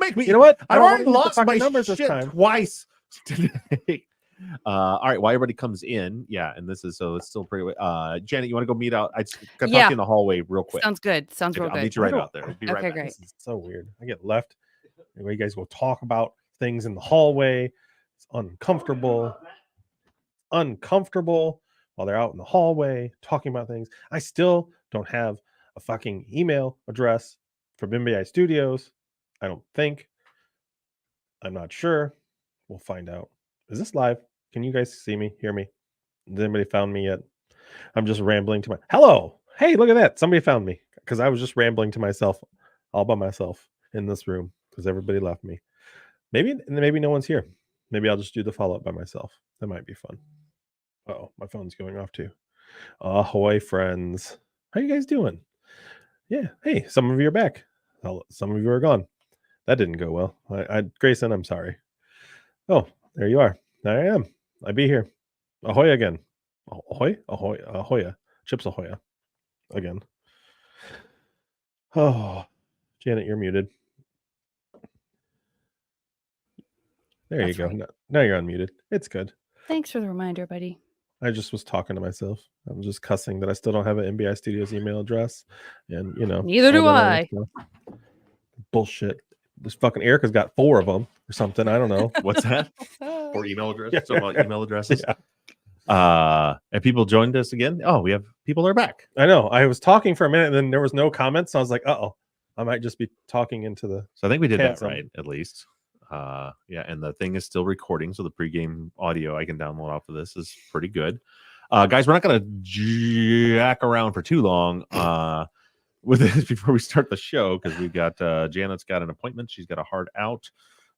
make me. You know what? I've already lost lost my numbers shit this time. twice today. All right, while everybody comes in, and this is so it's still pretty. Janet, you want to go meet out? I just got talk in the hallway real quick. Sounds good. Sounds real I'll good. meet you right out there. Be right back. Great. This is so weird. I get left. Anyway, you guys go talk about things in the hallway. It's uncomfortable while they're out in the hallway talking about things. I still don't have a fucking email address for BimBI Studios. I don't think. I'm not sure. We'll find out. Is this live? Can you guys see me, hear me? Has anybody found me yet? I'm just rambling to my... Hello! Hey, look at that. Somebody found me. Because I was just rambling to myself all by myself in this room because everybody left me. Maybe no one's here. Maybe I'll just do the follow-up by myself. That might be fun. Uh-oh, my phone's going off too. Ahoy, friends. How you guys doing? Yeah. Hey, some of you are back. Some of you are gone. That didn't go well. Grayson, I'm sorry. Oh, there you are. There I am. I be here. Ahoy again. Ahoy? Ahoy. Ahoya. Chips Ahoya. Again. Oh, Janet, you're muted. There you go. Right. Now you're unmuted. It's good. Thanks for the reminder, buddy. I just was talking to myself. I'm just cussing that I still don't have an MBI Studios email address. And, Neither do I. Bullshit. This fucking Erica's got 4 of them or something. I don't know. What's that? 4 email addresses? Yeah. So about email addresses? Yeah. And people joined us again. Oh, we have people are back. I know. I was talking for a minute and then there was no comments. So I was like, uh-oh. I might just be talking into the... So I think we did that Handsome. right, at least. And the thing is still recording, so the pregame audio I can download off of this is pretty good. Guys, we're not going to jack around for too long with this before we start the show because we've got Janet's got an appointment. She's got a hard out,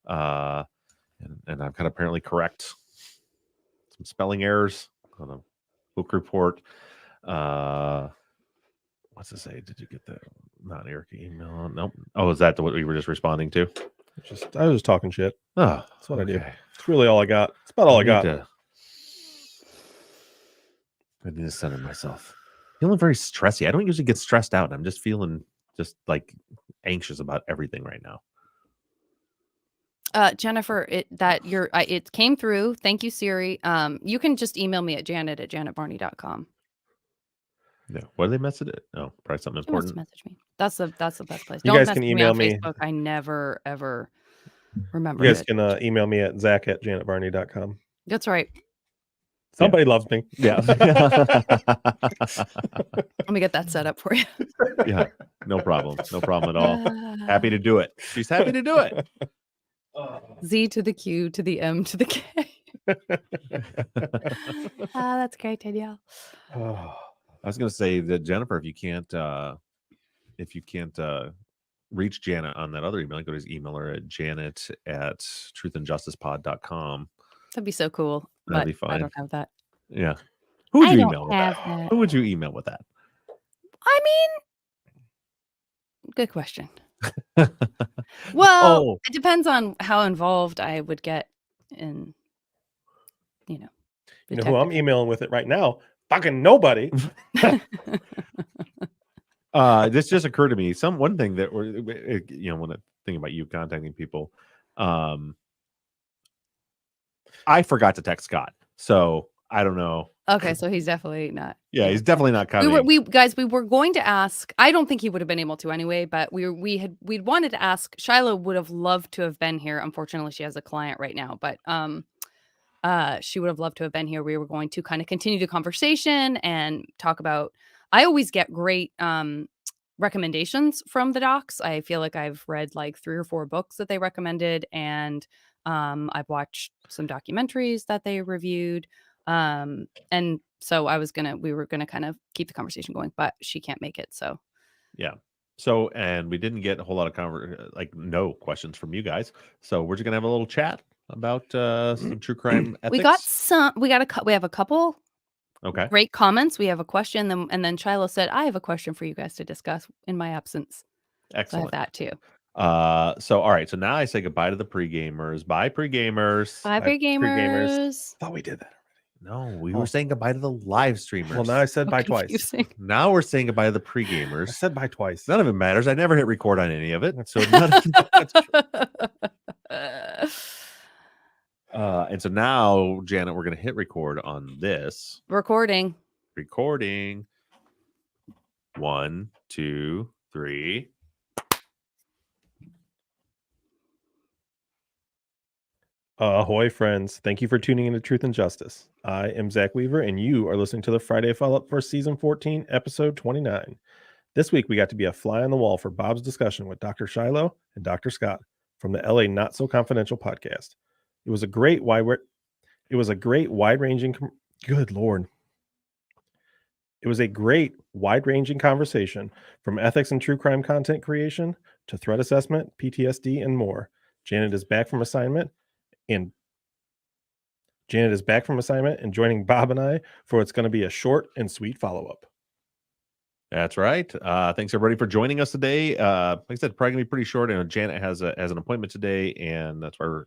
and I've got to apparently correct some spelling errors on the book report. What's it say? Did you get the not Erica email? Nope. Oh, is that what we were just responding to? I was just talking shit. Oh, That's what I do. It's really all I got. It's about all I got. I need to center myself. Feeling very stressy. I don't usually get stressed out. I'm just feeling just like anxious about everything right now. Jennifer, it came through. Thank you, Siri. You can just email me at janet@janetbarney.com. Yeah. What did they message it? Oh, probably something She wants important. to message me. That's the best place. You Don't guys message can me email on me. Facebook. I never ever remember. You guys it. can email me at zach@janetbarney.com. That's right. Somebody loves me. Yeah. Let me get that set up for you. Yeah. No problem. No problem at all. Happy to do it. She's happy to do it. Z to the Q to the M to the K. That's great, Danielle. I was going to say that Jennifer, if you can't reach Janet on that other email, go to his email her at janet@truthandjusticepod.com. That'd be so cool. That'd But be fine. I don't have that. Yeah. Who would I you don't email with have that? that. Who would you email with that? I mean, good question. Well, it depends on how involved I would get in, You know who I'm emailing with it right now? Fucking nobody. This just occurred to me. One thing that when I think about you contacting people, I forgot to text Scott, so I don't know. Okay, so he's definitely not. Yeah, he's definitely not coming. We were going to ask. I don't think he would have been able to anyway, but we'd wanted to ask. Shiloh would have loved to have been here. Unfortunately, she has a client right now, but she would have loved to have been here. We were going to kind of continue the conversation and talk about. I always get great recommendations from the docs. I feel like I've read like 3 or 4 books that they recommended, and I've watched some documentaries that they reviewed. And so we were gonna kind of keep the conversation going, but she can't make it. So yeah. So, and we didn't get a whole lot of no questions from you guys. So we're just gonna have a little chat about some true crime ethics. We have a couple Okay. great comments. We have a question, and then Shiloh said, I have a question for you guys to discuss in my absence. Excellent. So I have that too. So all right. So now I say goodbye to the pre-gamers. Bye, pre-gamers. Bye, pre-gamers. Thought we did that. No, we Oh. were saying goodbye to the live streamers. Well, now I said So bye twice. confusing. Now we're saying goodbye to the I pre-gamers. said bye twice. None of it matters. I never hit record on any of it. So none of that's true. And so now, Janet, we're going to hit record on this. Recording. Recording. 1, 2, 3. Ahoy, friends. Thank you for tuning into Truth and Justice. I am Zach Weaver, and you are listening to the Friday Follow-Up for Season 14, Episode 29. This week, we got to be a fly on the wall for Bob's discussion with Dr. Shiloh and Dr. Scott from the LA Not So Confidential podcast. It was a great wide-ranging conversation from ethics and true crime content creation to threat assessment, PTSD, and more. Janet is back from assignment and joining Bob and I for what's going to be a short and sweet follow-up. That's right. Thanks everybody for joining us today. Like I said, probably gonna be pretty short. And Janet has an appointment today, and that's why it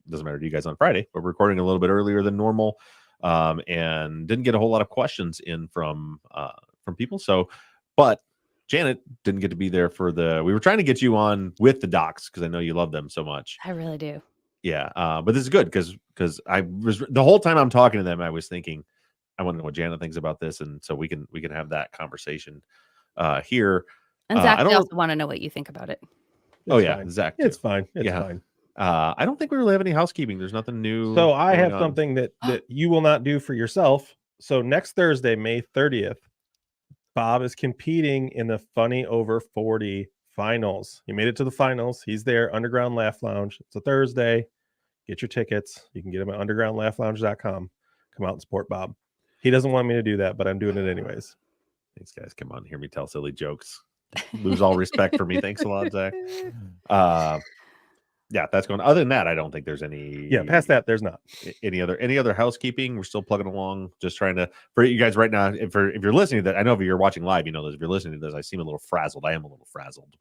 doesn't matter to you guys on Friday. We're recording a little bit earlier than normal, and didn't get a whole lot of questions in from people. So, but Janet didn't get to be there for we were trying to get you on with the docs because I know you love them so much. I really do. Yeah, but this is good because I was the whole time I'm talking to them, I was thinking, I want to know what Janet thinks about this, and so we can have that conversation here. And Zach, I I also want to know what you think about it. Fine. Zach. It's fine. It's fine. I don't think we really have any housekeeping. There's nothing new. So I have something that you will not do for yourself. So next Thursday, May 30th, Bob is competing in the Funny Over 40 finals. He made it to the finals. He's there, Underground Laugh Lounge. It's a Thursday. Get your tickets. You can get them at undergroundlaughlounge.com. Come out and support Bob. He doesn't want me to do that, but I'm doing it anyways. Thanks, guys. Come on, hear me tell silly jokes. Lose all respect for me. Thanks a lot, Zach. Yeah, that's going. Other than that, I don't think there's any. Yeah, past that, there's not any other housekeeping. We're still plugging along, just trying to for you guys right now. If you're listening to that, I know if you're watching live, you know this. If you're listening to this, I seem a little frazzled. I am a little frazzled.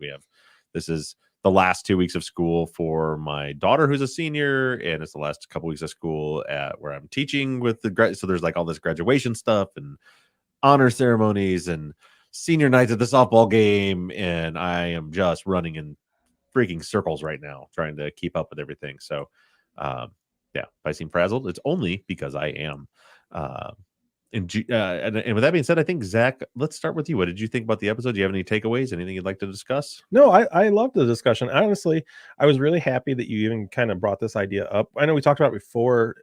This is the last 2 weeks of school for my daughter, who's a senior, and it's the last couple weeks of school at where I'm teaching with so there's like all this graduation stuff and honor ceremonies and senior nights at the softball game, and I am just running in freaking circles right now trying to keep up with everything. So yeah, if I seem frazzled, it's only because I am. And with that being said, I think Zach, let's start with you. What did you think about the episode? Do you have any takeaways? Anything you'd like to discuss? No, I love the discussion. Honestly, I was really happy that you even kind of brought this idea up. I know we talked about it before.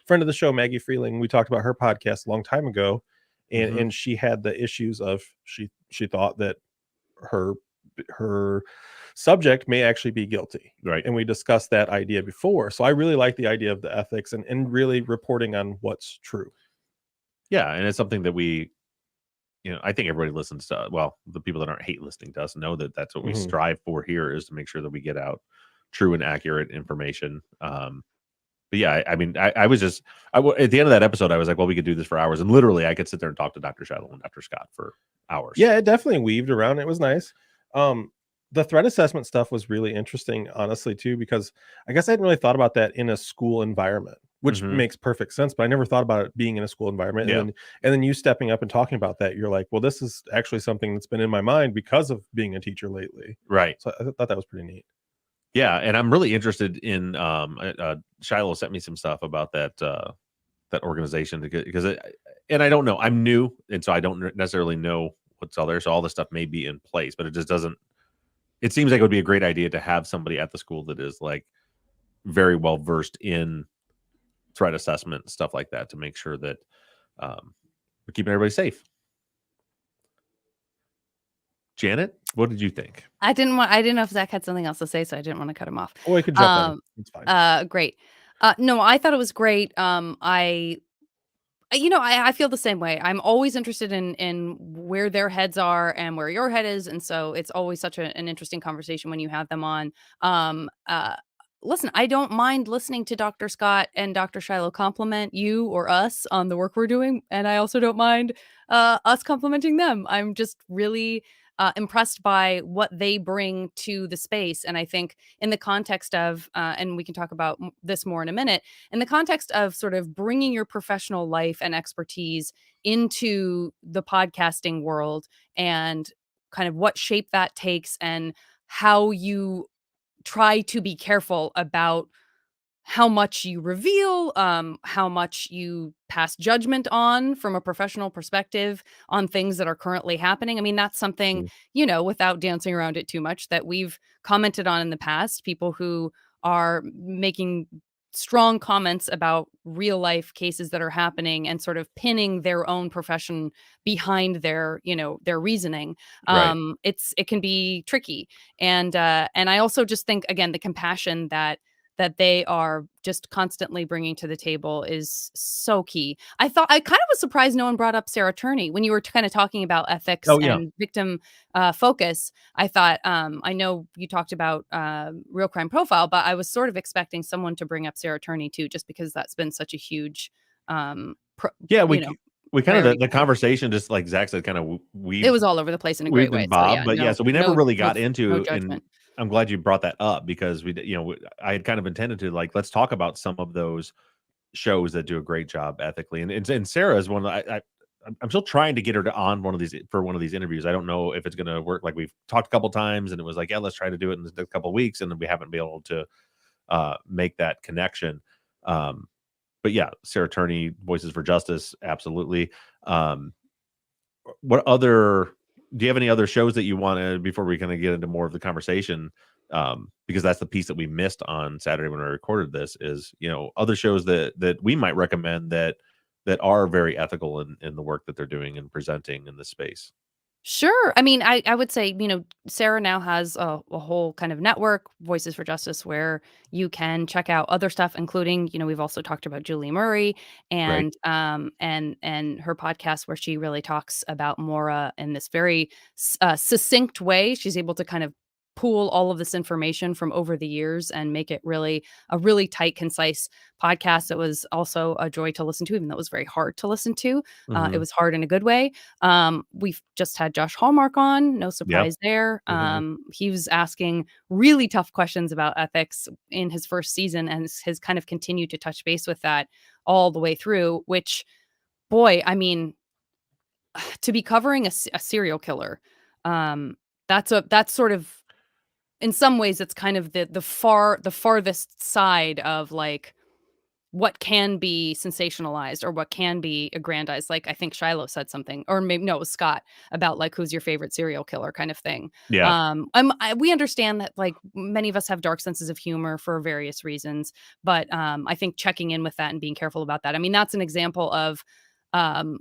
Friend of the show, Maggie Freeling, we talked about her podcast a long time ago, and she had the issues of she thought that her subject may actually be guilty, right? And we discussed that idea before. So I really like the idea of the ethics and really reporting on what's true. Yeah, and it's something that we, I think everybody listens to. Well, the people that aren't hate listening to us know that that's what we strive for here, is to make sure that we get out true and accurate information. But yeah, I mean, I was just at the end of that episode, I was like, well, we could do this for hours, and literally, I could sit there and talk to Dr. Shiloh and Dr. Scott for hours. Yeah, it definitely weaved around. It was nice. The threat assessment stuff was really interesting, honestly, too, because I guess I hadn't really thought about that in a school environment, which makes perfect sense. But I never thought about it being in a school environment. Yeah. And then you stepping up and talking about that, you're like, well, this is actually something that's been in my mind because of being a teacher lately. Right. So I thought that was pretty neat. Yeah, and I'm really interested in. Shiloh sent me some stuff about that organization because and I don't know. I'm new, and so I don't necessarily know what's all there. So all this stuff may be in place, but it just doesn't. It seems like it would be a great idea to have somebody at the school that is like very well versed in threat assessment and stuff like that to make sure that we're keeping everybody safe. Janet, what did you think? I didn't know if Zach had something else to say, so I didn't want to cut him off. Oh, I could jump in. It's fine. Great. No, I thought it was great. I feel the same way. I'm always interested in where their heads are and where your head is. And so it's always such an interesting conversation when you have them on. Listen, I don't mind listening to Dr. Scott and Dr. Shiloh compliment you or us on the work we're doing. And I also don't mind us complimenting them. I'm just really impressed by what they bring to the space. And I think in the context of, and we can talk about this more in a minute, in the context of sort of bringing your professional life and expertise into the podcasting world and kind of what shape that takes and how you try to be careful about how much you reveal, how much you pass judgment on from a professional perspective on things that are currently happening. I mean, that's something, Mm. without dancing around it too much, that we've commented on in the past. People who are making strong comments about real life cases that are happening and sort of pinning their own profession behind their reasoning. Right. It can be tricky. And I also just think, again, the compassion that they are just constantly bringing to the table is so key. I kind of was surprised no one brought up Sarah Turney when you were kind of talking about ethics Oh yeah. and victim focus. I thought, I know you talked about Real Crime Profile, but I was sort of expecting someone to bring up Sarah Turney too, just because that's been such a huge, Yeah, we kind of priority the for her. conversation, just like Zach said, kind of It was all over the place in a we've great been way. So bob, yeah, but yeah, no, so we never really got no into, and judgment. I'm glad you brought that up because I had kind of intended to, like, let's talk about some of those shows that do a great job ethically, and Sarah is one that I'm still trying to get her to on one of these interviews. I don't know if it's going to work. Like, we've talked a couple times, and it was like, yeah, let's try to do it in the next couple of weeks, and then we haven't been able to make that connection. But yeah, Sarah Turney, Voices for Justice, absolutely. Um, what other do you have any other shows that you want to, before we kind of get into more of the conversation, because that's the piece that we missed on Saturday when I recorded this, is other shows that we might recommend that are very ethical in the work that they're doing and presenting in this space. Sure. I mean, I would say, Sarah now has a whole kind of network, Voices for Justice, where you can check out other stuff, including, we've also talked about Julie Murray Right. and her podcast where she really talks about Mora in this very succinct way. She's able to kind of pool all of this information from over the years and make it really a really tight, concise podcast. It was also a joy to listen to, even though it was very hard to listen to. It Hmm. was hard in a good way. We've just had Josh Hallmark on, no Yep. surprise there. Hmm. He was asking really tough questions about ethics in his first season and has kind of continued to touch base with that all the way through, which, boy, I mean, to be covering a serial killer, that's sort of, in some ways, it's kind of the farthest side of like what can be sensationalized or what can be aggrandized. Like, I think Shiloh said something, or maybe no, it was Scott, about like who's your favorite serial killer kind of thing. Yeah. We understand that like many of us have dark senses of humor for various reasons, but I think checking in with that and being careful about that. I mean, that's an example of um,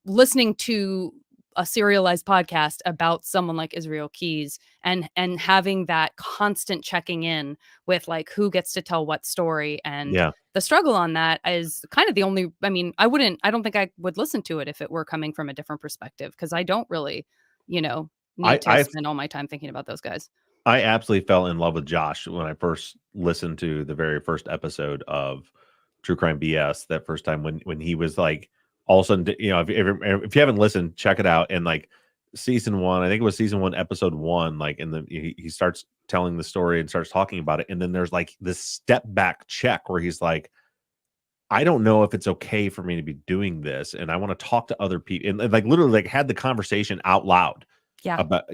listening to a serialized podcast about someone like Israel Keys and having that constant checking in with like who gets to tell what story, and Yeah. the struggle on that is kind of the only, I mean, I don't think I would listen to it if it were coming from a different perspective, because I don't really, I need to I spend all my time thinking about those guys. I absolutely fell in love with Josh when I first listened to the very first episode of True Crime BS. That first time when he was like, all of a sudden, if you haven't listened, check it out. And like season one, I think it was season one, episode one, like he starts telling the story and starts talking about it. And then there's like this step back check where he's like, I don't know if it's okay for me to be doing this, and I want to talk to other people, and like literally like had the conversation out loud Yeah. about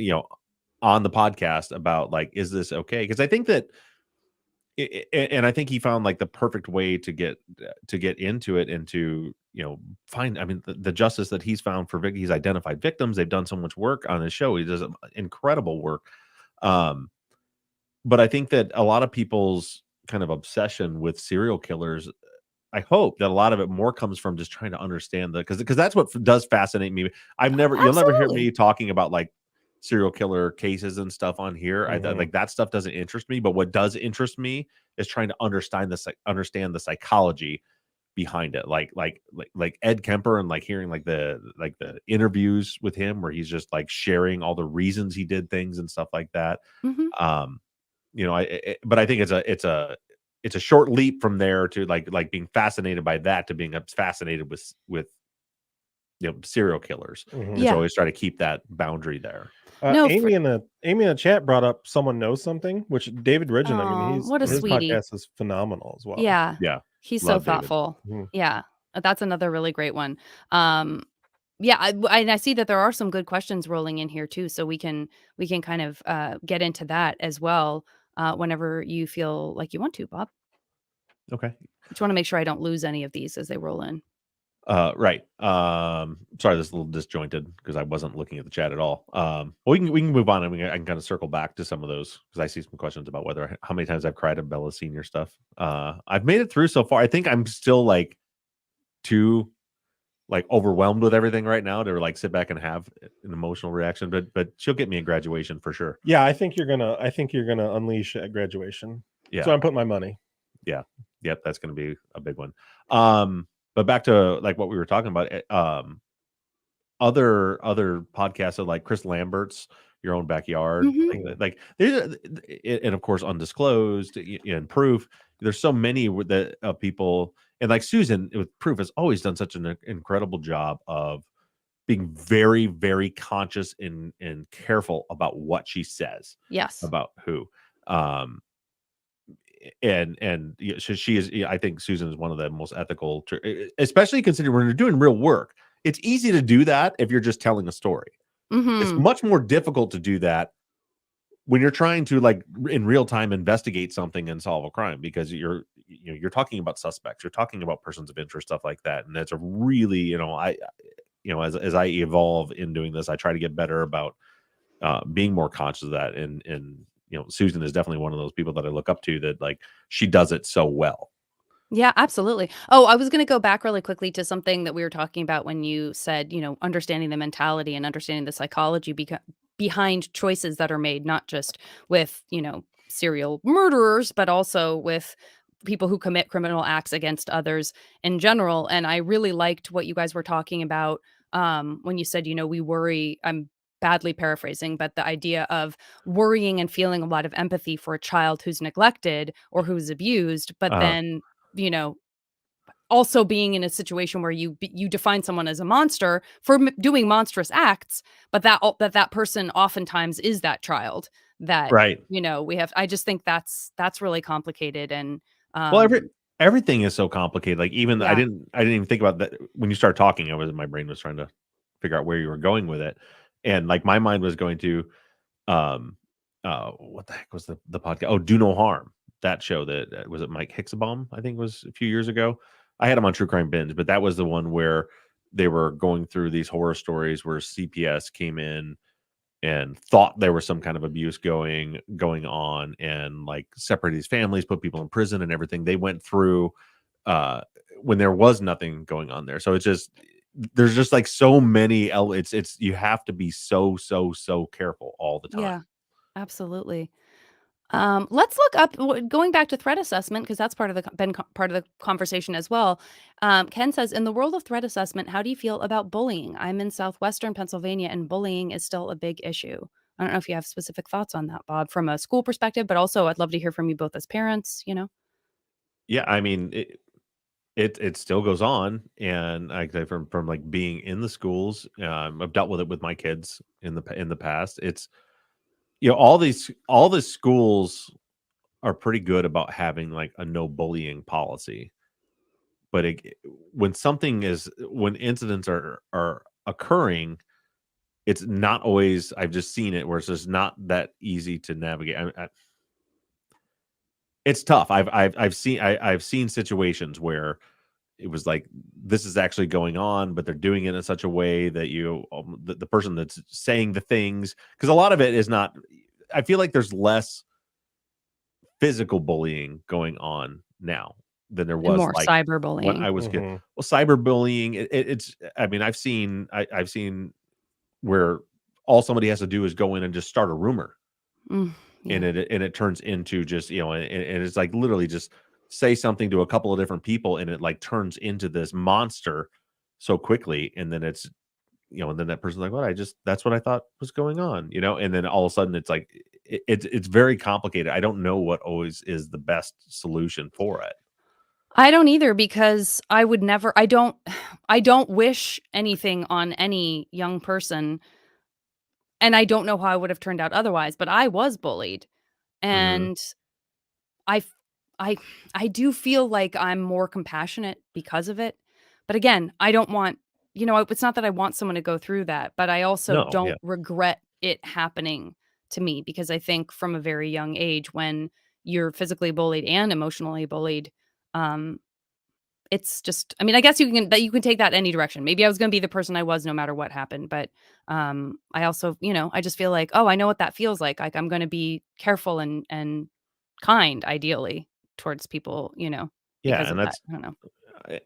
on the podcast about like, is this okay? Because I think that and I think he found like the perfect way to get into it and to find, I mean, the justice that he's found for he's identified victims. They've done so much work on his show. He does incredible work. um but I think that a lot of people's kind of obsession with serial killers, I hope that a lot of it more comes from just trying to understand because that's what does fascinate me. You'll never hear Absolutely. me talking about like serial killer cases and stuff on here. Mhm. Like that stuff doesn't interest me, but what does interest me is trying to understand the psychology behind it. Like Ed Kemper, and like hearing like the interviews with him where he's just like sharing all the reasons he did things and stuff like that. Hmm. Um, but I think it's a short leap from there to like being fascinated by that to being fascinated with serial killers. Mhm. And Yeah. so always try to keep that boundary there. No, Amy in the chat brought up someone knows something, which David Ridgen. I Aw, mean, what a his sweetie. podcast is phenomenal as well. Yeah. Yeah. He's so Love David. thoughtful. Mhm. Yeah. That's another really great one. Yeah, I see that there are some good questions rolling in here too, so we can kind of get into that as well whenever you feel like you want to, Bob. Okay. Just want to make sure I don't lose any of these as they roll in. Right. Sorry, this is a little disjointed because I wasn't looking at the chat at all. Well, we can move on, and I can kind of circle back to some of those because I see some questions about how many times I've cried at Bella Senior stuff. I've made it through so far. I think I'm still too overwhelmed with everything right now to sit back and have an emotional reaction. But she'll get me in graduation for sure. Yeah, I think you're gonna unleash at graduation. Yeah. So I'm putting my money. Yeah. Yep. That's going to be a big one. But back to what we were talking about. Other podcasts of Chris Lambert's Your Own Backyard, Mhm. there's and of course Undisclosed and Proof. There's so many that people, and Susan with Proof has always done such an incredible job of being very, very conscious and careful about what she says Yes. about who. And she is. I think Susan is one of the most ethical, especially considering when you're doing real work. It's easy to do that if you're just telling a story. It's Mhm. much more difficult to do that when you're trying to in real time investigate something and solve a crime, because you're talking about suspects, you're talking about persons of interest, stuff like that. And that's a really, as I evolve in doing this, I try to get better about being more conscious of that. And Susan is definitely one of those people that I look up to, that she does it so well. Yeah, absolutely. Oh, I was going to go back really quickly to something that we were talking about when you said, understanding the mentality and understanding the psychology behind choices that are made, not just with, serial murderers, but also with people who commit criminal acts against others in general. And I really liked what you guys were talking about when you said, we worry. I'm badly paraphrasing, but the idea of worrying and feeling a lot of empathy for a child who's neglected or who's abused, but then you know, also being in a situation where you define someone as a monster for doing monstrous acts, but that person oftentimes is that child that Right. we have. I just think that's really complicated, and Well, everything is so complicated. Even I yeah. didn't even think about that when you started talking. My brain was trying to figure out where you were going with it, and my mind was going to what the heck was the podcast? Oh, Do No Harm. That show that was it Mike Hixabaum, I think, was a few years ago. I had him on True Crime Binge, but that was the one where they were going through these horror stories where CPS came in and thought there was some kind of abuse going on, and separated these families, put people in prison and everything. They went through when there was nothing going on there. So it's just, there's just so many it's you have to be so careful all the time. Yeah, absolutely. Let's look up going back to threat assessment, because that's part of part of the conversation as well. Ken says, in the world of threat assessment, how do you feel about bullying? I'm in southwestern Pennsylvania, and bullying is still a big issue. I don't know if you have specific thoughts on that, Bob, from a school perspective, but also I'd love to hear from you both as parents. Yeah, I mean, it still goes on, and I say from being in the schools, I've dealt with it with my kids in the past. It's all the schools are pretty good about having a no bullying policy, but when incidents are occurring, it's not always. I've just seen it where it's just not that easy to navigate. It's tough. I've seen situations where it was this is actually going on, but they're doing it in such a way that the person that's saying the things, because a lot of it is not. I feel like there's less physical bullying going on now than there And was more when cyberbullying. I was kid. Mhm. Well, cyberbullying, it's. I mean, I've seen where all somebody has to do is go in and just start a rumor, Yeah. and it turns into just and it's literally just say something to a couple of different people, and it turns into this monster so quickly, and then it's and then that person's like, what? That's what I thought was going on, and then all of a sudden it's it's very complicated. I don't know what always is the best solution for it. I don't either, because I would never I don't wish anything on any young person, and I don't know how I would have turned out otherwise, but I was bullied, Mhm. and I f I I do feel like I'm more compassionate because of it, but again, I don't want it's not that I want someone to go through that, but I also No, yeah. don't regret it happening to me, because I think from a very young age, when you're physically bullied and emotionally bullied, um, it's just I guess you can take that any direction. Maybe I was gonna be the person I was no matter what happened, but, I also, I just feel like, "Oh, I know what that feels like." Like, I'm gonna be careful and kind, ideally, towards people, Yeah, because and of that. that's I don't know.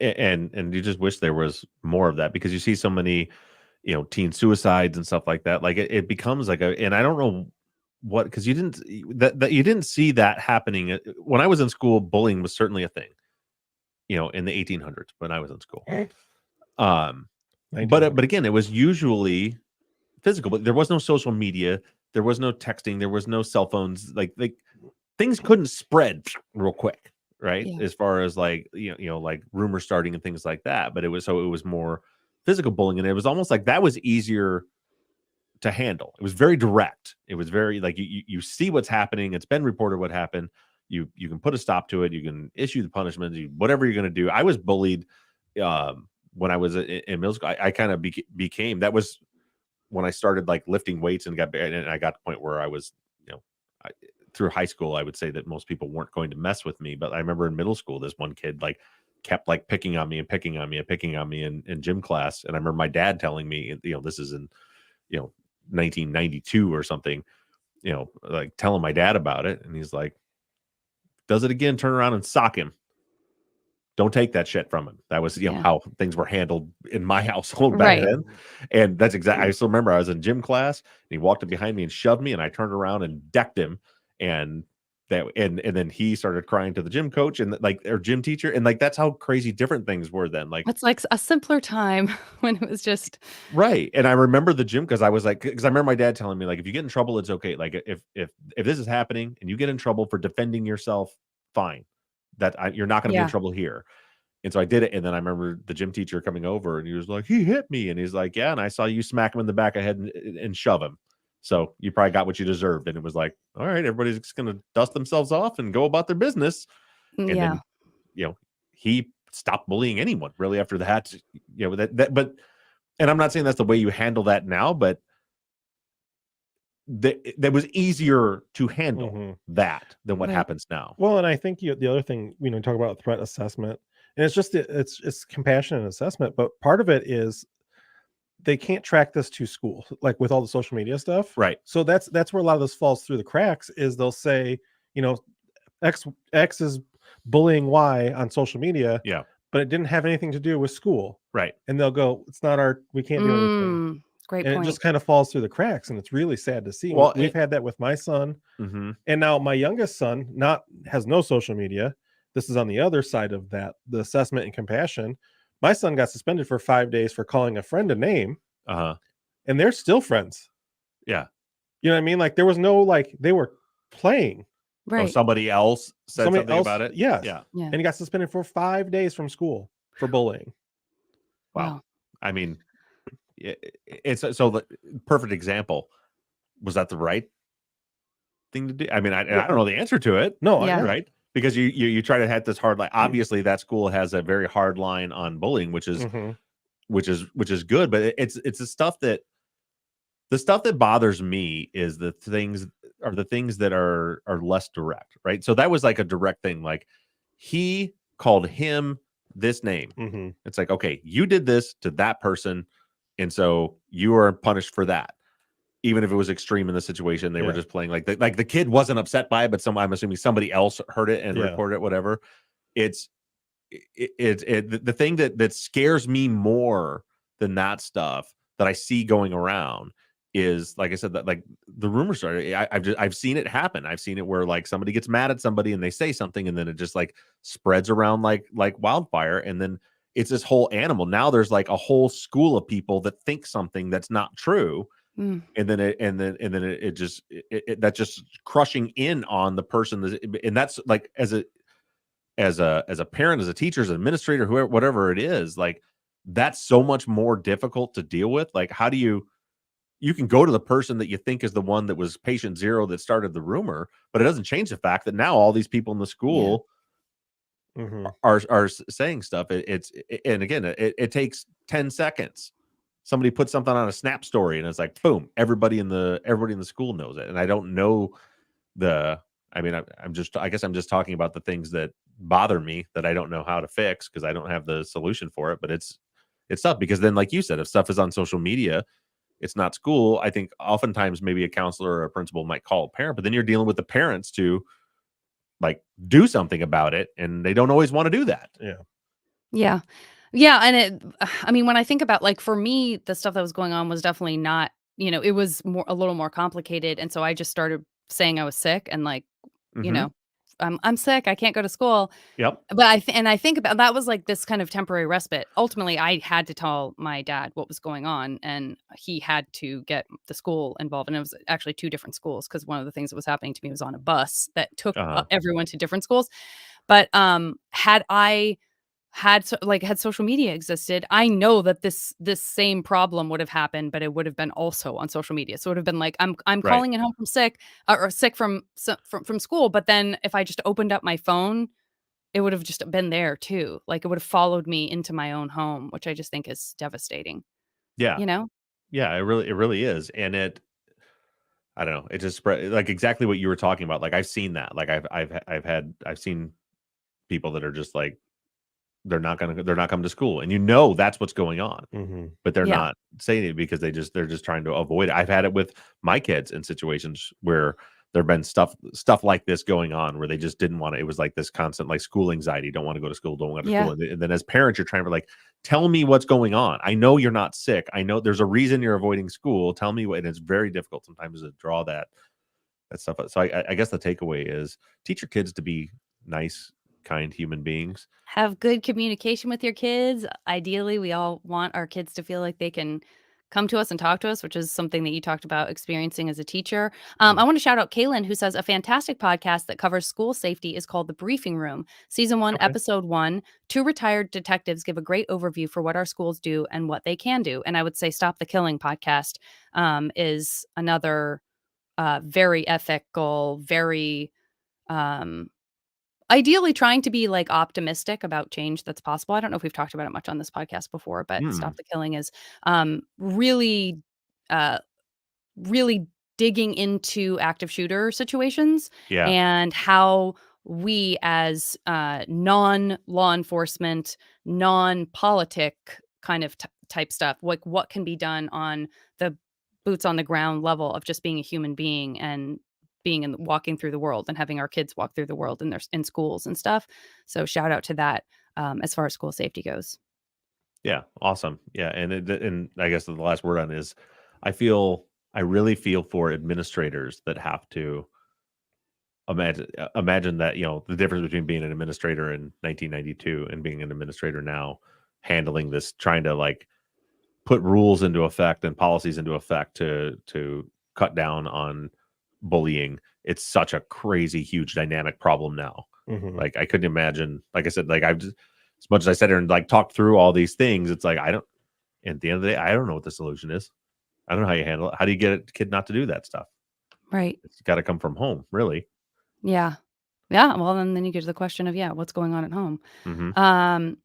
and you just wish there was more of that because you see so many, teen suicides and stuff like that. Like it becomes like and I don't know what because you didn't that you didn't see that happening when I was in school. Bullying was certainly a thing, in the 1800s when I was in school. Um, but 1900s. again, it was usually physical, but there was no social media, there was no texting, there was no cell phones. Like things couldn't spread real quick, right? Yeah. As far as like like rumors starting and things like that. But it was more physical bullying, and it was almost like that was easier to handle. It was very direct. It was very like you see what's happening. It's been reported what happened. You can put a stop to it. You can issue the punishment. Whatever you're going to do. I was bullied when I was in middle school. I kind of became that was when I started like lifting weights and I got to the point where I was, I, through high school, I would say that most people weren't going to mess with me. But I remember in middle school, this one kid like kept like picking on me and picking on me and picking on me in gym class. And I remember my dad telling me, this is in, you know, 1992 or something, like telling my dad about it. And he's like, does it again, turn around and sock him. Don't take that shit from him. That was, Yeah. how things were handled in my household back Right. then. And that's exactly, I still remember I was in gym class and he walked up behind me and shoved me and I turned around and decked him. And and then he started crying to the gym coach and like their gym teacher. And like, that's how crazy different things were then. Like, It's like a simpler time when it was just right. And I remember the gym because I was like, because I remember my dad telling me, like, if you get in trouble, it's okay. Like if this is happening and you get in trouble for defending yourself, fine. You're not going to be in yeah. trouble here. And so I did it, and then I remember the gym teacher coming over, and he was like, "He hit me," and he's like, "Yeah," and I saw you smack him in the back of the head and shove him. So you probably got what you deserved. And it was like, all right, everybody's just gonna dust themselves off and go about their business. And Yeah. then, he stopped bullying anyone really after that. But and I'm not saying that's the way you handle that now, but that was easier to handle Mhm. that than what Right. happens now. Well, and I think the other thing, talk about threat assessment, and it's just it's compassionate assessment, but part of it is they can't track this to school, like with all the social media stuff. Right. So that's where a lot of this falls through the cracks. Is they'll say, you know, X is bullying Y on social media, Yeah. but it didn't have anything to do with school, Right. and they'll go, "It's not we can't do anything," Great and it point. just kind of falls through the cracks, and it's really sad to see. Well, We've had that with my son. mhm. And now my youngest son has no social media. This is on the other side of that, the assessment and compassion. My son got suspended for 5 days for calling a friend a name, Uh-huh. and they're still friends. Yeah. You know what I mean? Like there was no they were playing. Oh, Right. somebody else said Somebody something else, about it? yes. Yeah. Yeah. And he got suspended for 5 days from school for bullying. Wow. Wow. I mean, it's so the perfect example. Was that the right thing to do? I mean, I Yeah. don't know the answer to it, No, Yeah. right? Because you try to have this hard line. Obviously, that school has a very hard line on bullying, which is Mhm. which is good. But it's the stuff that bothers me is the things that are less direct, right? So that was like a direct thing. Like he called him this name. Mhm. It's like, okay, you did this to that person, and so you are punished for that. Even if it was extreme in the situation, they were Yeah. just playing like the kid wasn't upset by it, but I'm assuming somebody else heard it and Yeah. reported it, whatever. It's the thing that scares me more than that stuff that I see going around is, like I said, that like the rumor started. I've seen it happen. I've seen it where like somebody gets mad at somebody and they say something and then it just like spreads around like wildfire, and then it's this whole animal. Now there's like a whole school of people that think something that's not true, Mm. and then it just that's just crushing in on the person, and that's like as a parent, as a teacher, as an administrator, whoever, whatever it is, like that's so much more difficult to deal with. Like, how do you can go to the person that you think is the one that was patient zero that started the rumor, but it doesn't change the fact that now all these people in the school are saying stuff. And again, it takes 10 seconds. Somebody puts something on a Snap story, and it's like, boom, everybody in the school knows it. And I don't know I guess I'm just talking about the things that bother me that I don't know how to fix because I don't have the solution for it. But it's tough because then, like you said, if stuff is on social media, it's not school. I think oftentimes maybe a counselor or a principal might call a parent, but then you're dealing with the parents to like do something about it, and they don't always want to do that. Yeah. Yeah, and I mean, when I think about, like, for me, the stuff that was going on was definitely not, it was a little more complicated, and so I just started saying I was sick and, like, you Mm-hmm. know, I'm sick, I can't go to school. Yep. But I think about that was, like, this kind of temporary respite. Ultimately, I had to tell my dad what was going on, and he had to get the school involved, and it was actually 2 different schools because one of the things that was happening to me was on a bus that took, Uh-huh. everyone to different schools. But, had I had social media existed, I know that this same problem would have happened, but it would have been also on social media. So it would have been like, I'm Right. calling in home from sick, or sick from school, but then if I just opened up my phone, it would have just been there too. Like, it would have followed me into my own home, which I just think is devastating, Yeah. you know? Yeah. It really is. And I don't know. It just spread like exactly what you were talking about. Like I've seen that. Like I've seen people that are just like, they're not coming to school. And that's what's going on. But they're Yeah. not saying it because they're just trying to avoid it. I've had it with my kids in situations where there've been stuff like this going on where they just didn't want to. It was like this constant like school anxiety. Don't want to go to school. Don't want to go to Yeah. school. And then as parents, you're trying to like, tell me what's going on. I know you're not sick. I know there's a reason you're avoiding school. Tell me what. And it's very difficult sometimes to draw that stuff up. So I guess the takeaway is teach your kids to be nice, kind human beings. Have good communication with your kids. Ideally, we all want our kids to feel like they can come to us and talk to us, which is something that you talked about experiencing as a teacher. I want to shout out Kaylin, who says a fantastic podcast that covers school safety is called The Briefing Room. Season 1, Okay. Episode 1, 2 retired detectives give a great overview for what our schools do and what they can do. And I would say Stop the Killing podcast is another very ethical, very ideally trying to be, like, optimistic about change that's possible. I don't know if we've talked about it much on this podcast before, but Mm, Stop the Killing is, really, uh, really digging into active shooter situations yeah. and how we as, non-law enforcement, non-politic kind of type stuff, like, what can be done on the boots on the ground level of just being a human being and walking through the world and having our kids walk through the world in schools and stuff. So shout out to that, as far as school safety goes. Yeah, awesome. Yeah, and I guess the last word on is, I really feel for administrators that have to imagine that the difference between being an administrator in 1992 and being an administrator now, handling this, trying to like put rules into effect and policies into effect to cut down on bullying. It's such a crazy, huge, dynamic problem now. Like I couldn't imagine. Like I said, like I've just, as much as I sat here and like talked through all these things, it's like I don't. At the end of the day, I don't know what the solution is. I don't know how you handle it. How do you get a kid not to do that stuff? Right. It's got to come from home, really. Yeah. Yeah. Well, then you get to the question of, yeah, what's going on at home? Hmm. Um,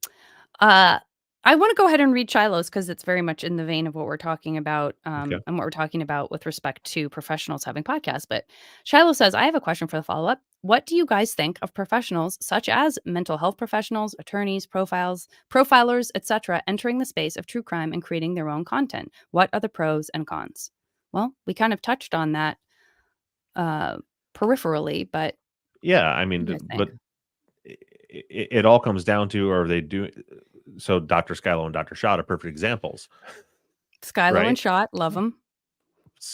uh, I want to go ahead and read Shiloh's because it's very much in the vein of what we're talking about, Okay. and what we're talking about with respect to professionals having podcasts. But Shiloh says, I have a question for the follow up. What do you guys think of professionals such as mental health professionals, attorneys, profilers, etc., entering the space of true crime and creating their own content? What are the pros and cons? Well, we kind of touched on that peripherally, but Yeah, I what mean, do you guys think? but it all comes down to, are they doing so? Dr. Skylo and Dr. Shot are perfect examples, Skylo and right? Shot, love them.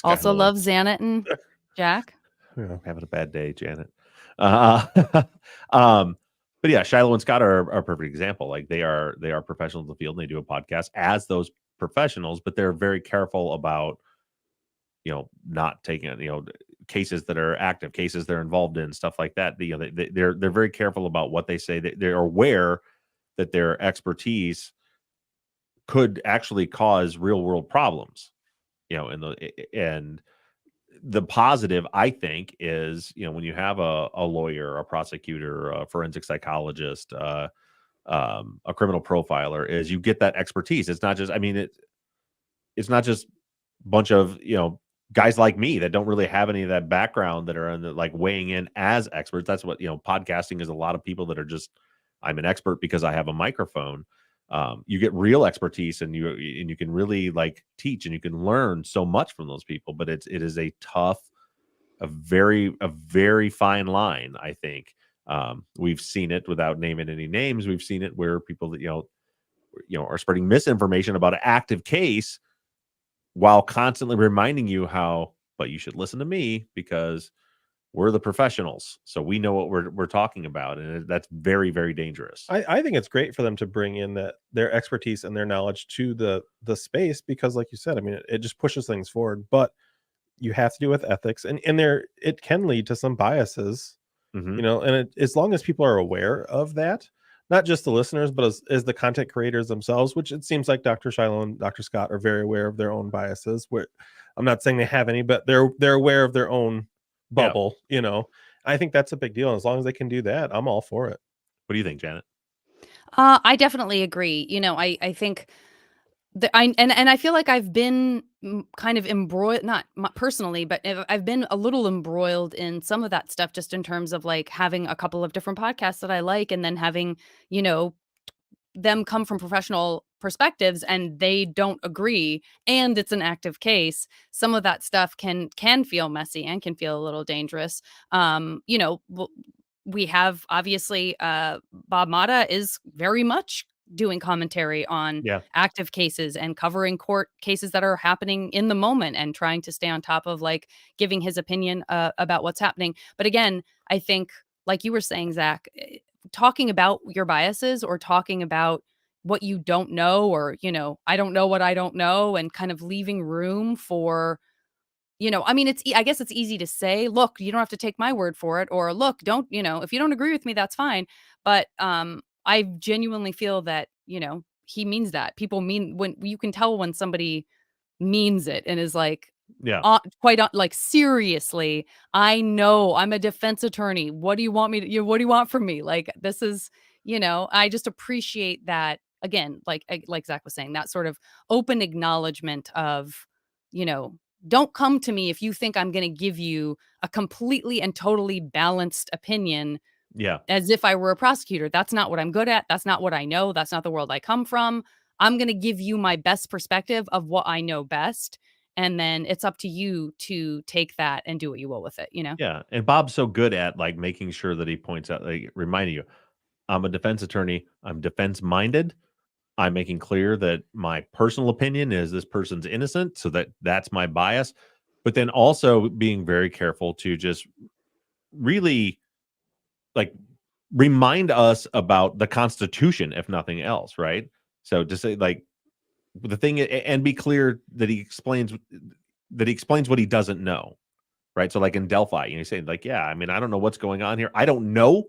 Also Skylo love Xanet and Jack. having a bad day, Janet. Uh, um, but yeah, Shiloh and Scott are a perfect example. Like they are professionals in the field and they do a podcast as those professionals, but they're very careful about not taking it, cases that are active, cases they're involved in, stuff like that. They're very careful about what they say. They're aware that their expertise could actually cause real world problems, and the positive, I think, is, when you have a lawyer, a prosecutor, a forensic psychologist, a criminal profiler, is you get that expertise. It's not just, it's not just a bunch of, guys like me that don't really have any of that background that are in like weighing in as experts. That's what, podcasting is. A lot of people that are just, I'm an expert because I have a microphone. You get real expertise, and you can really like teach, and you can learn so much from those people. But it is a tough, a very fine line, I think. We've seen it, without naming any names. We've seen it where people that are spreading misinformation about an active case, while constantly reminding you but you should listen to me because we're the professionals, so we know what we're talking about, and that's very, very dangerous. I think it's great for them to bring in their expertise and their knowledge to the space, because like you said, it just pushes things forward. But you have to do with ethics, and it can lead to some biases, Mhm. and as long as people are aware of that, not just the listeners, but as the content creators themselves, which it seems like Dr. Shiloh and Dr. Scott are very aware of their own biases. Where I'm not saying they have any, but they're aware of their own bubble. I think that's a big deal. As long as they can do that, I'm all for it. What do you think, Janet? I definitely agree. I think I feel like I've been kind of embroiled, not personally, but I've been a little embroiled in some of that stuff, just in terms of like having a couple of different podcasts that I like, and then having, them come from professional perspectives and they don't agree, and it's an active case. Some of that stuff can feel messy and can feel a little dangerous. We have, obviously, Bob Mata is very much doing commentary on Yeah. active cases and covering court cases that are happening in the moment, and trying to stay on top of like giving his opinion about what's happening. But again, I think, like you were saying, Zach, talking about your biases, or talking about what you don't know, or, I don't know what I don't know, and kind of leaving room for, I guess it's easy to say, look, you don't have to take my word for it, or look, don't, if you don't agree with me, that's fine. But I genuinely feel that, he means that. People mean, when you can tell when somebody means it and is like, Yeah. like, seriously, I know I'm a defense attorney. What do you want me to, what do you want from me? Like, this is, I just appreciate that. Again, like Zach was saying, that sort of open acknowledgement of, you know, don't come to me if you think I'm going to give you a completely and totally balanced opinion Yeah. as if I were a prosecutor. That's not what I'm good at. That's not what I know. That's not the world I come from. I'm going to give you my best perspective of what I know best. And then it's up to you to take that and do what you will with it, Yeah. And Bob's so good at like making sure that he points out, like reminding you, I'm a defense attorney. I'm defense minded. I'm making clear that my personal opinion is this person's innocent. So that's my bias. But then also being very careful to just really like remind us about the Constitution, if nothing else. Right. So to say like the thing, and be clear that he explains what he doesn't know. Right. So like in Delphi, you say like, yeah, I mean, I don't know what's going on here. I don't know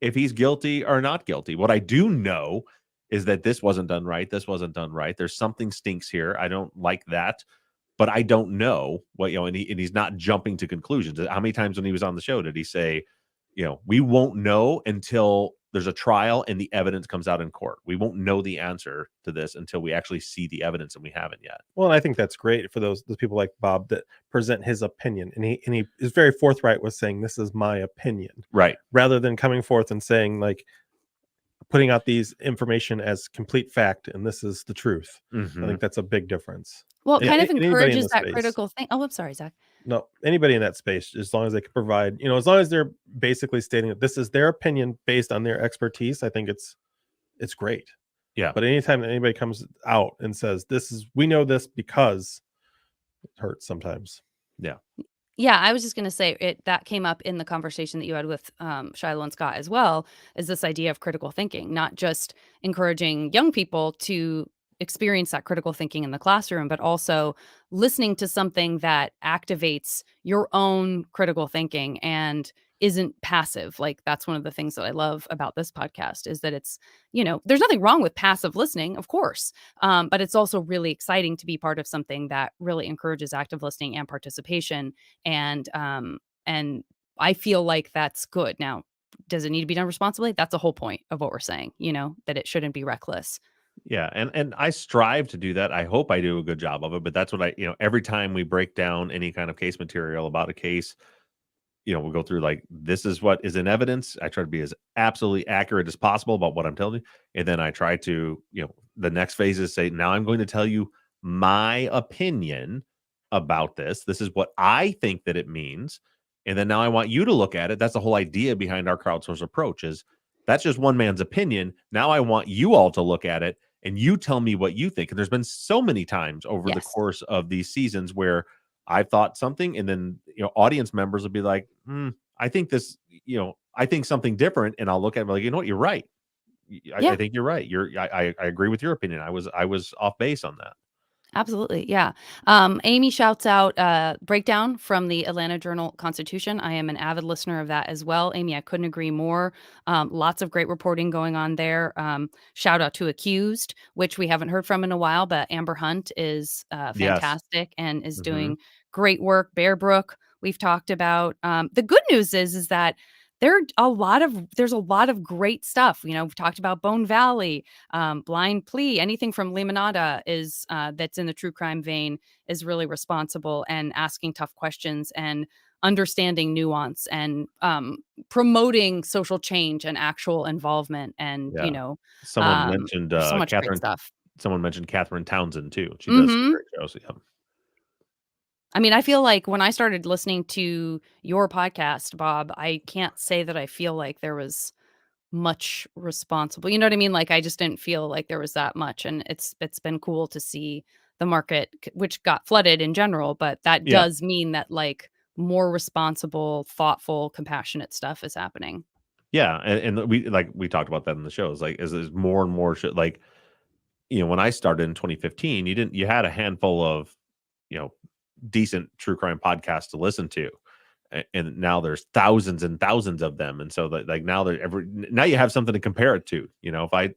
if he's guilty or not guilty. What I do know is that this wasn't done right. This wasn't done right. There's something stinks here. I don't like that, but I don't know what, and he's not jumping to conclusions. How many times when he was on the show did he say, we won't know until there's a trial and the evidence comes out in court. We won't know the answer to this until we actually see the evidence, and we haven't yet. Well, and I think that's great for those people like Bob that present his opinion, and he is very forthright with saying this is my opinion, Right. rather than coming forth and saying like putting out these information as complete fact and this is the truth. I think that's a big difference. Well, it And kind of anybody in encourages the that space. critical thing. Oh, I'm sorry, Zach. No, anybody in that space, as long as they can provide, as long as they're basically stating that this is their opinion based on their expertise, I think it's great. Yeah. But anytime that anybody comes out and says we know this because, it hurts sometimes. Yeah. Yeah, I was just going to say that came up in the conversation that you had with Shiloh and Scott as well, is this idea of critical thinking, not just encouraging young people to experience that critical thinking in the classroom, but also listening to something that activates your own critical thinking and isn't passive. Like, that's one of the things that I love about this podcast is that it's, there's nothing wrong with passive listening, of course. But it's also really exciting to be part of something that really encourages active listening and participation. And I feel like that's good. Now, does it need to be done responsibly? That's the whole point of what we're saying, that it shouldn't be reckless. Yeah, and I strive to do that. I hope I do a good job of it, but that's what every time we break down any kind of case material about a case, we'll go through like, this is what is in evidence. I try to be as absolutely accurate as possible about what I'm telling you. And then I try to, the next phase is say, now I'm going to tell you my opinion about this. This is what I think that it means. And then now I want you to look at it. That's the whole idea behind our crowdsource approach is that's just one man's opinion. Now I want you all to look at it and you tell me what you think. And there's been so many times over the Yes. course of these seasons where I thought something, and then audience members will be like, I think this, I think something different, and I'll look at it like, you know what, you're right. I think you're right. I agree with your opinion. I was off base on that. Absolutely. Yeah. Amy shouts out breakdown from the Atlanta Journal-Constitution. I am an avid listener of that as well. Amy, I couldn't agree more. Lots of great reporting going on there. Shout out to Accused, which we haven't heard from in a while, but Amber Hunt is Yes. fantastic and is Mhm. doing great work. Bear Brook, we've talked about. The good news is that there's a lot of great stuff. We've talked about Bone Valley, Blind Plea, anything from Limonada is that's in the true crime vein is really responsible and asking tough questions and understanding nuance and promoting social change and actual involvement. And Yeah. Someone mentioned there's so much great Catherine. stuff. Someone mentioned Catherine Townsend too. She does some great shows. Yeah. I mean, I feel like when I started listening to your podcast, Bob, I can't say that I feel like there was much responsible. You know what I mean? Like, I just didn't feel like there was that much, and it's been cool to see the market, which got flooded in general, but that Yeah. does mean that like more responsible, thoughtful, compassionate stuff is happening. Yeah, and we talked about that in the shows. Like, as more and more shit. Like, when I started in 2015, you had a handful of you know decent true crime podcasts to listen to, and now there's thousands and thousands of them, and so like now now you have something to compare it to. If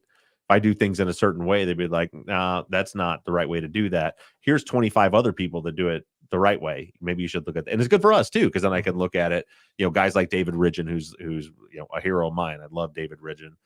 I do things in a certain way, they'd be like, nah, that's not the right way to do that. Here's 25 other people that do it the right way. Maybe you should look at that. And it's good for us too, because then I can look at it, guys like David Ridgen, who's a hero of mine. I love David Ridgen.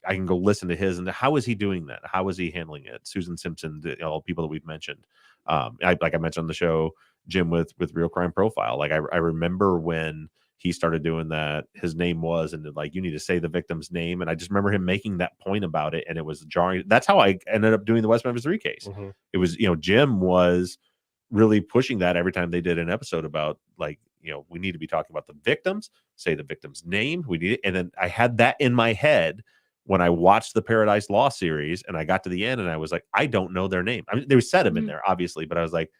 I can go listen to his, and how is he doing that? How is he handling it? Susan Simpson, all people that we've mentioned. Like I mentioned on the show, Jim with Real Crime Profile. Like I remember when he started doing that, his name was, and like, you need to say the victim's name. And I just remember him making that point about it, and it was jarring. That's how I ended up doing the West Memphis 3 case. Mhm. It was, Jim was really pushing that every time they did an episode about like, we need to be talking about the victims, say the victim's name. We need it. And then I had that in my head when I watched the Paradise Law series, and I got to the end and I was like, I don't know their name. I mean, they said them in there, obviously, but I was like,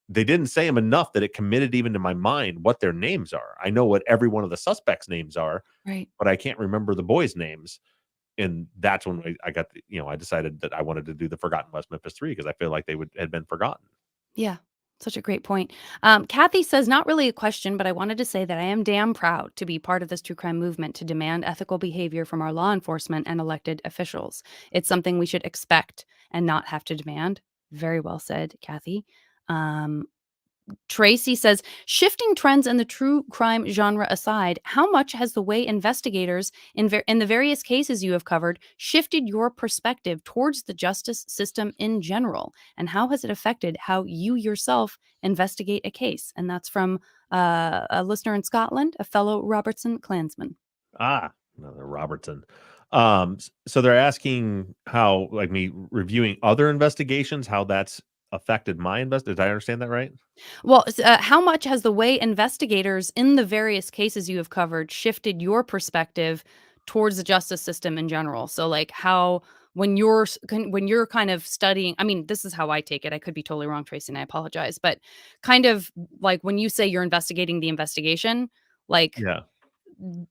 they didn't say them enough that it committed even to my mind what their names are. I know what every one of the suspects' names are, Right. but I can't remember the boys' names. And that's when I got, I decided that I wanted to do the Forgotten West Memphis 3 because I feel like they had been forgotten. Yeah. Such a great point. Kathy says, not really a question, but I wanted to say that I am damn proud to be part of this true crime movement to demand ethical behavior from our law enforcement and elected officials. It's something we should expect and not have to demand. Very well said, Kathy. Tracy says, shifting trends in the true crime genre aside, how much has the way investigators in the various cases you have covered shifted your perspective towards the justice system in general? And how has it affected how you yourself investigate a case? And that's from a listener in Scotland, a fellow Robertson Klansman. Another Robertson. So they're asking how, like, me reviewing other investigations, how that's affected my Did I understand that right? Well, how much has the way investigators in the various cases you have covered shifted your perspective towards the justice system in general? So, like, how when you're kind of studying, I mean, this is how I take it. I could be totally wrong, Tracy, and I apologize. But kind of like when you say you're investigating the investigation, like Yeah.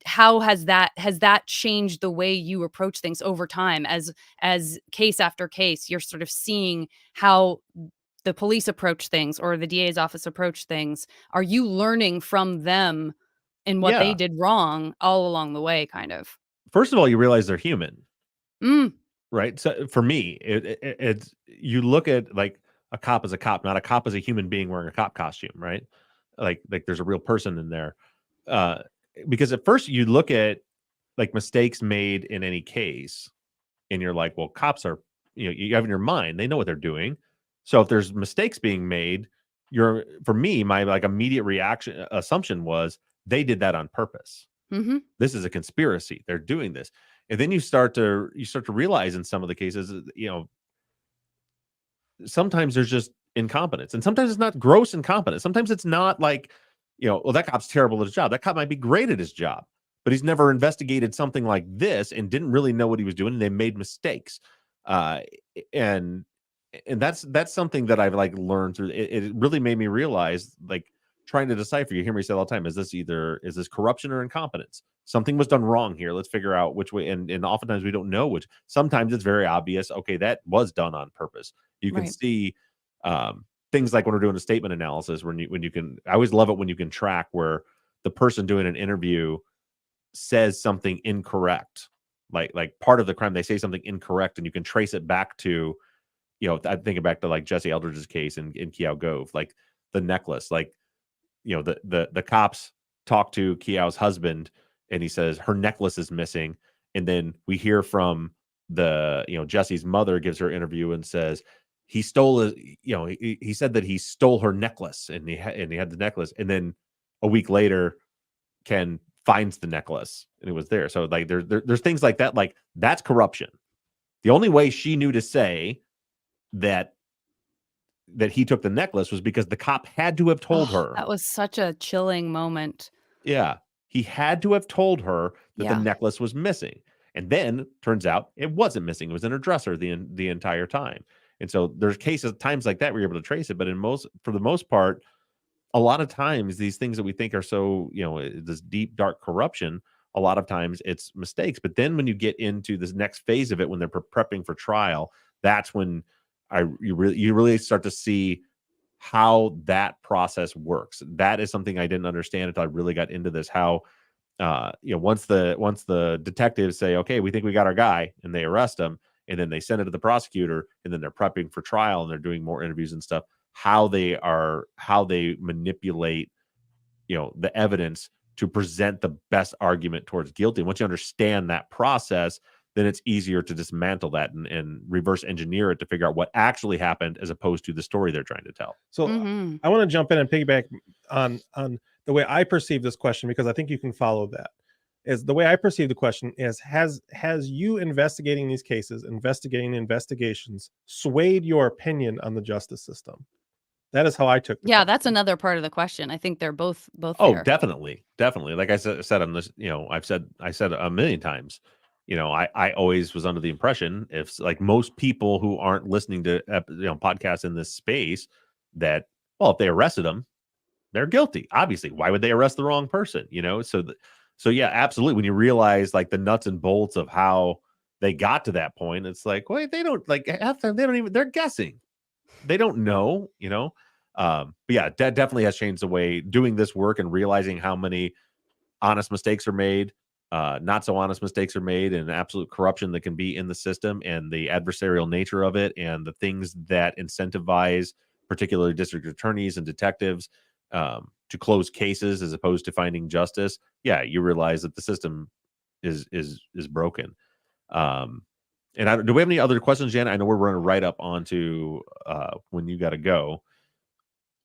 how has that changed the way you approach things over time as case after case you're sort of seeing how the police approach things or the DA's office approach things? Are you learning from them in what they Yeah. did wrong all along the way, kind of? First of all, you realize they're human, Mm, right? So for me, it's you look at like a cop as a cop, not a cop as a human being wearing a cop costume, right? Like there's a real person in there. Uh, because at first you look at like mistakes made in any case, and you're like, well, cops are, you have in your mind, they know what they're doing. So if there's mistakes being made, for me, my like immediate reaction assumption was they did that on purpose. mhm. This is a conspiracy. They're doing this. And then you start to realize in some of the cases, sometimes there's just incompetence, and sometimes it's not gross incompetence. Sometimes it's not like, well, that cop's terrible at his job. That cop might be great at his job, but he's never investigated something like this and didn't really know what he was doing. And they made mistakes, uh, and that's something that I've like learned through. It really made me realize, like, trying to decipher. You hear me say all the time: is this corruption or incompetence? Something was done wrong here. Let's figure out which way. And oftentimes we don't know which. Sometimes it's very obvious. Okay, that was done on purpose. You can Right. see things like when we're doing a statement analysis, when you can. I always love it when you can track where the person doing an interview says something incorrect, like part of the crime, they say something incorrect, and you can trace it back to, I think back to like Jesse Eldridge's case in Keough Gove, like the necklace, like, the cops talk to Keough's husband, and he says her necklace is missing, and then we hear from Jesse's mother gives her interview and says he stole he said that he stole her necklace, and he had the necklace, and then a week later Ken finds the necklace and it was there. So like there's things like that, like that's corruption. The only way she knew to say that he took the necklace was because the cop had to have told Oh, her. that was such a chilling moment. Yeah. He had to have told her that the Yeah. necklace was missing. And then turns out it wasn't missing. It was in her dresser the entire time. And so there's times like that where you're able to trace it. But for the most part, a lot of times these things that we think are so, this deep, dark corruption, a lot of times it's mistakes. But then when you get into this next phase of it, when they're prepping for trial, that's when you really start to see how that process works. That is something I didn't understand until I really got into this. How once the detectives say, okay, we think we got our guy, and they arrest him, and then they send it to the prosecutor, and then they're prepping for trial and they're doing more interviews and stuff, how they manipulate the evidence to present the best argument towards guilty. And once you understand that process, then it's easier to dismantle that and reverse engineer it to figure out what actually happened, as opposed to the story they're trying to tell. So Mhm. I want to jump in and piggyback on the way I perceive this question, because I think you can follow that. Is the way I perceive the question is, has you investigating these cases, investigating the investigations, swayed your opinion on the justice system? That is how I took the Yeah, question. that's another part of the question. I think they're both Oh, there. definitely. Like I said on this, I said a million times, I always was under the impression, if like most people who aren't listening to podcasts in this space, that, well, if they arrested them, they're guilty. Obviously, why would they arrest the wrong person? So yeah, absolutely. When you realize like the nuts and bolts of how they got to that point, it's like, wait, they don't like half the time, they don't even, they're guessing. They don't know. But yeah, that definitely has changed the way doing this work and realizing how many honest mistakes are made, not so honest mistakes are made, and absolute corruption that can be in the system, and the adversarial nature of it, and the things that incentivize particularly district attorneys and detectives to close cases as opposed to finding justice. Yeah, you realize that the system is broken. Do we have any other questions, Jan? I know we're running right up onto when you got to go.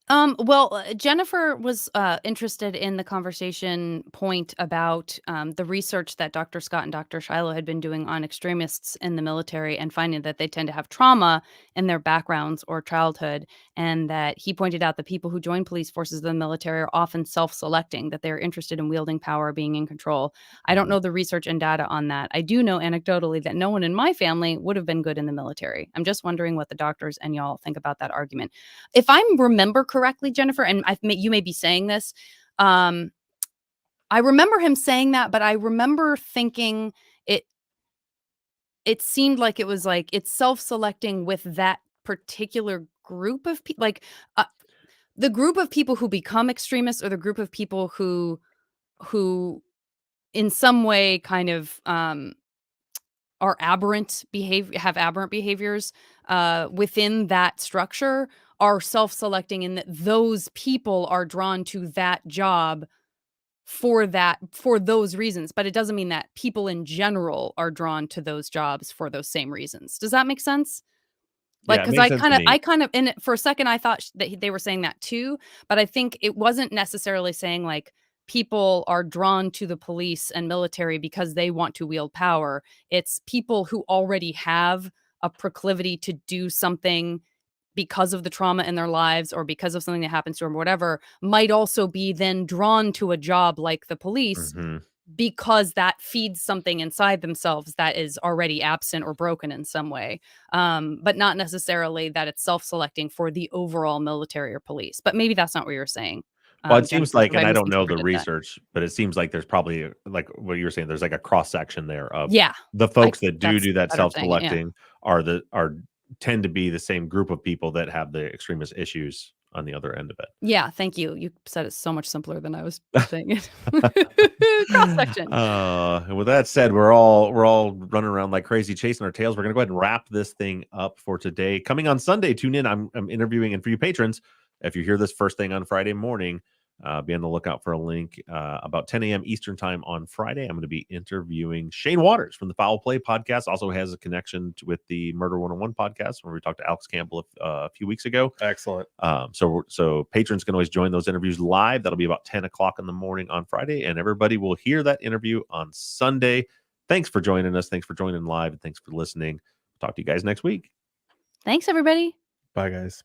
Well, Jennifer was interested in the conversation point about the research that Dr. Scott and Dr. Shiloh had been doing on extremists in the military, and finding that they tend to have trauma in their backgrounds or childhood. And that he pointed out that people who join police forces in the military are often self-selecting, that they're interested in wielding power, being in control. I don't know the research and data on that. I do know anecdotally that no one in my family would have been good in the military. I'm just wondering what the doctors and y'all think about that argument. If I remember correctly, Jennifer, and you may be saying this, I remember him saying that, but I remember thinking it seemed like it was like it's self-selecting with that particular group of people, like the group of people who become extremists, or the group of people who in some way kind of are aberrant behavior, have aberrant behaviors within that structure, are self-selecting, in that those people are drawn to that job for those reasons. But it doesn't mean that people in general are drawn to those jobs for those same reasons. Does that make sense? Like, Yeah, it because makes sense to me. I kind of, in it for a second, I thought that they were saying that too, but I think it wasn't necessarily saying like people are drawn to the police and military because they want to wield power. It's people who already have a proclivity to do something because of the trauma in their lives, or because of something that happens to them, or whatever, might also be then drawn to a job like the police, Mhm. because that feeds something inside themselves that is already absent or broken in some way. But not necessarily that it's self-selecting for the overall military or police. But maybe that's not what you're saying. Well, it seems Jennifer, like, if I and I don't know the misinterpreted that. research, but it seems like there's probably, like what you were saying, there's like a cross section there of Yeah, the folks that that's do that better saying it, yeah. self-selecting are tend to be the same group of people that have the extremist issues on the other end of it. Yeah, thank you. You said it so much simpler than I was saying it. Cross section. And with that said, we're all running around like crazy, chasing our tails. We're gonna go ahead and wrap this thing up for today. Coming on Sunday, tune in. I'm interviewing, and for you patrons, if you hear this first thing on Friday morning, be on the lookout for a link about 10 a.m. Eastern time on Friday. I'm going to be interviewing Shane Waters from the Foul Play podcast. Also has a connection with the Murder 101 podcast, where we talked to Alex Campbell a few weeks ago. Excellent. So patrons can always join those interviews live. That'll be about 10 o'clock in the morning on Friday, and everybody will hear that interview on Sunday. Thanks for joining us. Thanks for joining live, and thanks for listening. Talk to you guys next week. Thanks, everybody. Bye, guys.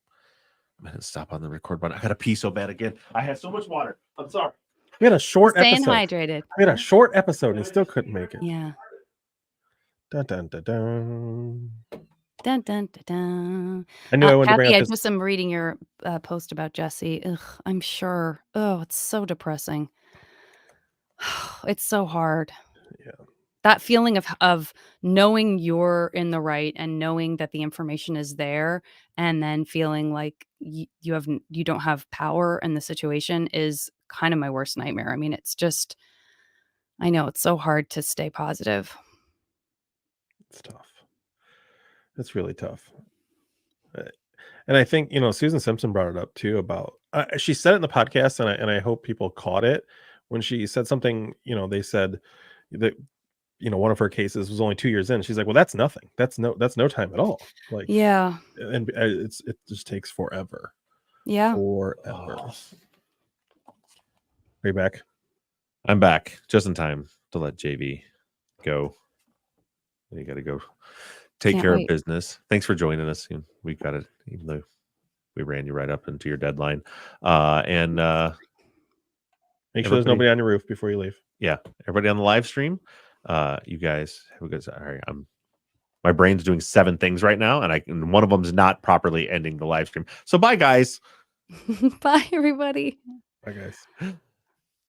I'm going to stop on the record button. I got to pee so bad again. I had so much water. I'm sorry. We had a short Staying episode. hydrated. We had a short episode and still couldn't make it. Yeah. Dun, dun, dun, dun. Dun, dun, dun, dun. I knew I wanted to bring Kathy, up I this. just am reading your post about Jesse. Ugh, I'm sure. Oh, it's so depressing. It's so hard. Yeah. That feeling of knowing you're in the right, and knowing that the information is there, and then feeling like you don't have power in the situation, is kind of my worst nightmare. I mean, it's just, I know it's so hard to stay positive. It's tough. It's really tough. And I think, Susan Simpson brought it up too about, she said it in the podcast, and I hope people caught it when she said something. They said that, one of her cases was only 2 years in. She's like, well, that's nothing. That's no time at all. Like, Yeah. And it just takes forever. Yeah. Forever. Are you back? I'm back just in time to let JV go. You got to go take Can't care wait. of business. Thanks for joining us. We got it, even though we ran you right up into your deadline. And make sure there's nobody on your roof before you leave. Yeah, everybody on the live stream. You guys have a good. All right, my brain's doing 7 things right now, and one of them is not properly ending the live stream. So bye, guys. Bye, everybody. Bye, guys.